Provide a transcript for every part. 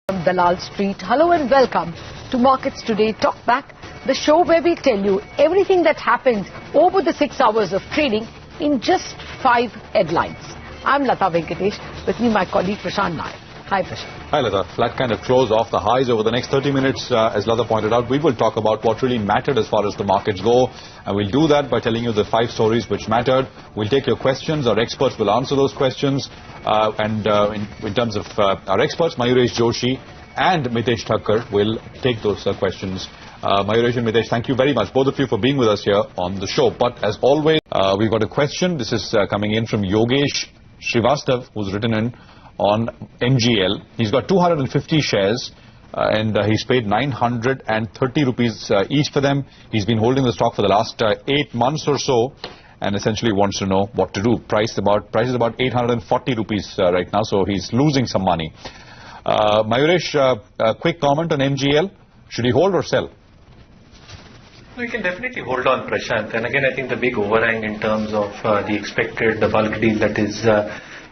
From Dalal Street. Hello and welcome to Markets Today Talk Back, the show where we tell you everything that happened over the 6 hours of trading in just 5 headlines. I'm Lata Venkatesh, with me my colleague Prashant Nair. Hi Prashant. Hi Lata. Flat kind of close off the highs over the next 30 minutes. As Lata pointed out, we will talk about what really mattered as far as the markets go. And we'll do that by telling you the 5 stories which mattered. We'll take your questions. Our experts will answer those questions. In terms of our experts, Mayuresh Joshi and Mitesh Thakkar will take those questions. Mayuresh and Mitesh, thank you very much, both of you, for being with us here on the show. But as always, we've got a question. This is coming in from Yogesh Srivastav, who's written in on MGL. He's got 250 shares and he's paid 930 rupees each for them. He's been holding the stock for the last 8 months or so and essentially wants to know what to do. Price is about 840 rupees right now, so he's losing some money. Mayuresh, a quick comment on MGL. Should he hold or sell? We can definitely hold on, Prashant. And again, I think the big overhang in terms of the expected bulk deal that is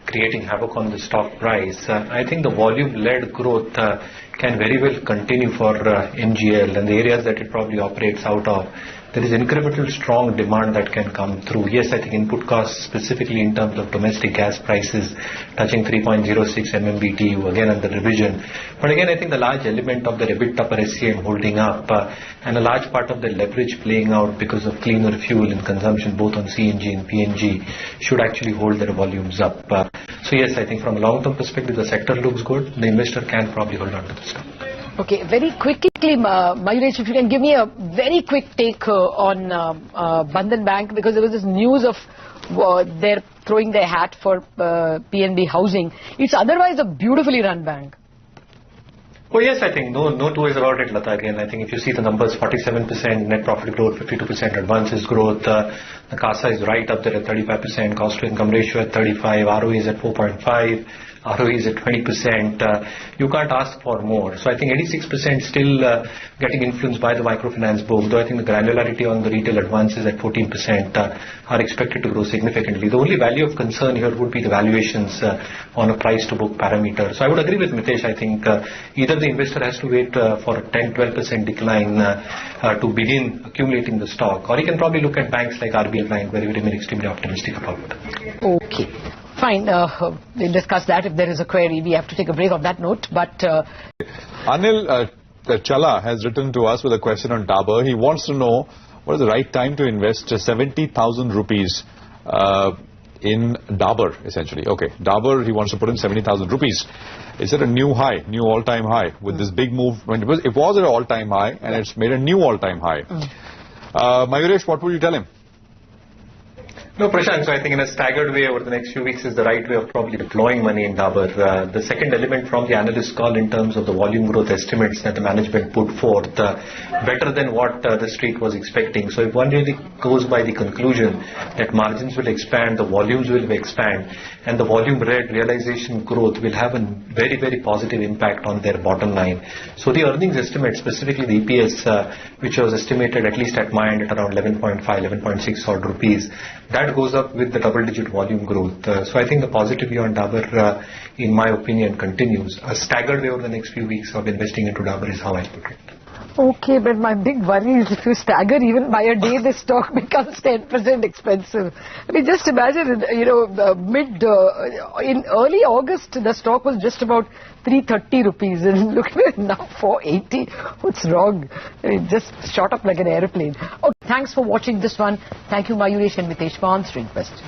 creating havoc on the stock price. I think the volume-led growth can very well continue for MGL and the areas that it probably operates out of. There is incremental strong demand that can come through. Yes, I think input costs, specifically in terms of domestic gas prices, touching 3.06 MMBTU, again under revision. But again, I think the large element of the EBITDA per SCM holding up and a large part of the leverage playing out because of cleaner fuel and consumption both on CNG and PNG should actually hold their volumes up. So yes, I think from a long-term perspective, the sector looks good. The investor can probably hold on to the stock. Okay, very quickly, Mayuresh, if you can give me a very quick take on Bandhan Bank, because there was this news of they're throwing their hat for PNB Housing. It's otherwise a beautifully run bank. Oh yes, I think no two ways about it, Lata. Again, I think if you see the numbers, 47% net profit growth, 52% advances growth, the CASA is right up there at 35%, cost to income ratio at 35, ROE is at 4.5, ROE is at 20%. You can't ask for more. So I think 86% still getting influenced by the microfinance book, though I think the granularity on the retail advances at 14% are expected to grow significantly. The only value of concern here would be the valuations on a price to book parameter. So I would agree with Mitesh. I think either the investor has to wait for a 10-12% decline to begin accumulating the stock, or he can probably look at banks like RBL Bank, where we remain extremely optimistic about. Okay. Fine, we'll discuss that if there is a query. We have to take a break on that note. But Anil Chala has written to us with a question on Dabur. He wants to know what is the right time to invest 70,000 rupees in Dabur, essentially. Okay, Dabur, he wants to put in 70,000 rupees. It's at a new high, new all-time high with this big move. It was at an all-time high and it's made a new all-time high. Mayuresh, what would you tell him? No, Prashant, so I think in a staggered way over the next few weeks is the right way of probably deploying money in Dabur. The second element from the analyst call in terms of the volume growth estimates that the management put forth, better than what the street was expecting. So if one really goes by the conclusion that margins will expand, the volumes will expand, and the volume-led realization growth will have a very, very positive impact on their bottom line. So the earnings estimate, specifically the EPS, which was estimated at least at my end at around 11.5, 11.6 odd rupees, that goes up with the double-digit volume growth. So I think the positive view on Dabur, in my opinion, continues. A staggered way over the next few weeks of investing into Dabur is how I put it. Okay, but my big worry is if you stagger even by a day, the stock becomes 10% expensive. I mean, just imagine, in early August, the stock was just about 330 rupees and look at it now, 480. What's wrong? I mean, just shot up like an airplane. Okay, thanks for watching this one. Thank you, Mayuresh and Mitesh, for answering questions.